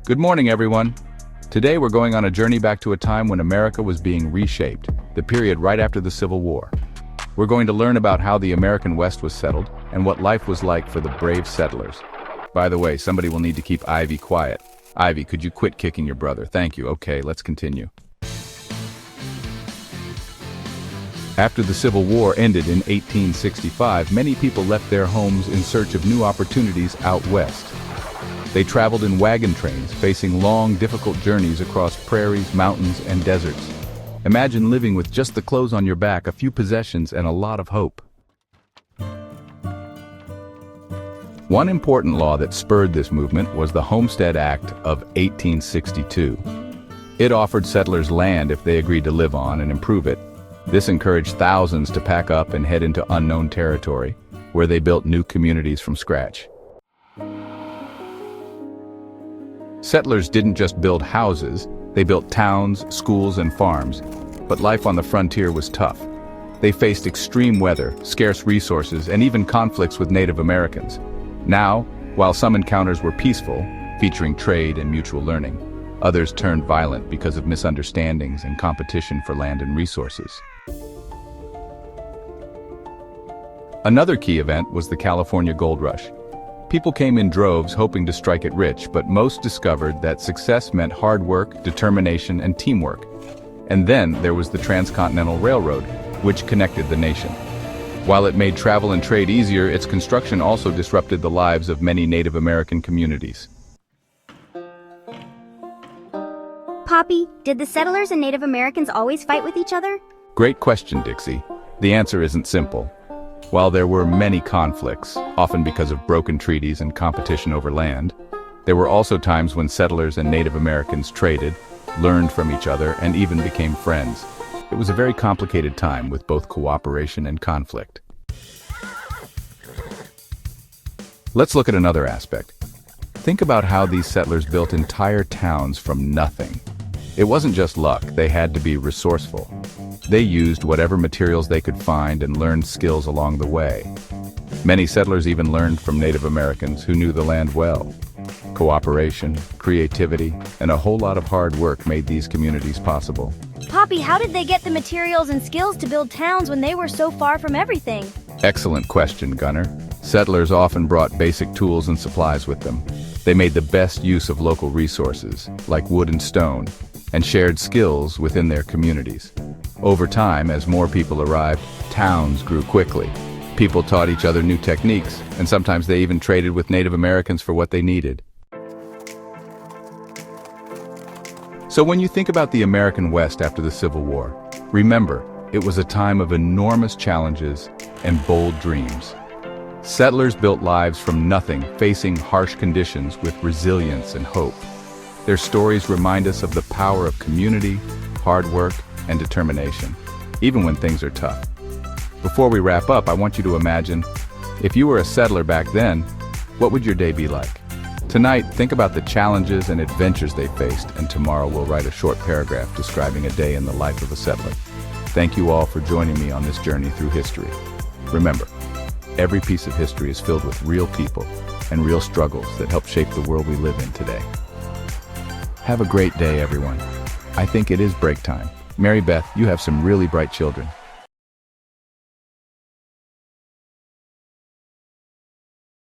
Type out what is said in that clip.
Good morning, everyone. Today we're going on a journey back to a time when America was being reshaped, the period right after the Civil War. We're going to learn about how the American West was settled and what life was like for the brave settlers. By the way, somebody will need to keep Ivy quiet. Ivy, could you quit kicking your brother? Thank you. Okay, let's continue. After the Civil War ended in 1865, many people left their homes in search of new opportunities out west. They traveled in wagon trains, facing long, difficult journeys across prairies, mountains, and deserts. Imagine living with just the clothes on your back, a few possessions, and a lot of hope. One important law that spurred this movement was the Homestead Act of 1862. It offered settlers land if they agreed to live on and improve it. This encouraged thousands to pack up and head into unknown territory, where they built new communities from scratch. Settlers didn't just build houses, they built towns, schools, and farms. But life on the frontier was tough. They faced extreme weather, scarce resources, and even conflicts with Native Americans. Now, while some encounters were peaceful, featuring trade and mutual learning, others turned violent because of misunderstandings and competition for land and resources. Another key event was the California Gold Rush. People came in droves hoping to strike it rich, but most discovered that success meant hard work, determination, and teamwork. And then there was the Transcontinental Railroad, which connected the nation. While it made travel and trade easier, its construction also disrupted the lives of many Native American communities. Poppy, did the settlers and Native Americans always fight with each other? Great question, Dixie. The answer isn't simple. While there were many conflicts, often because of broken treaties and competition over land, there were also times when settlers and Native Americans traded, learned from each other, and even became friends. It was a very complicated time with both cooperation and conflict. Let's look at another aspect. Think about how these settlers built entire towns from nothing. It wasn't just luck, they had to be resourceful. They used whatever materials they could find and learned skills along the way. Many settlers even learned from Native Americans who knew the land well. Cooperation, creativity, and a whole lot of hard work made these communities possible. Poppy, how did they get the materials and skills to build towns when they were so far from everything? Excellent question, Gunner. Settlers often brought basic tools and supplies with them. They made the best use of local resources, like wood and stone, and shared skills within their communities. Over time, as more people arrived, towns grew quickly. People taught each other new techniques, and sometimes they even traded with Native Americans for what they needed. So when you think about the American West after the Civil War, remember, it was a time of enormous challenges and bold dreams. Settlers built lives from nothing, facing harsh conditions with resilience and hope. Their stories remind us of the power of community, hard work, and determination, even when things are tough. Before we wrap up, I want you to imagine, if you were a settler back then, what would your day be like? Tonight, think about the challenges and adventures they faced, and tomorrow we'll write a short paragraph describing a day in the life of a settler. Thank you all for joining me on this journey through history. Remember, every piece of history is filled with real people and real struggles that help shape the world we live in today. Have a great day, everyone. I think it is break time. Mary Beth, you have some really bright children.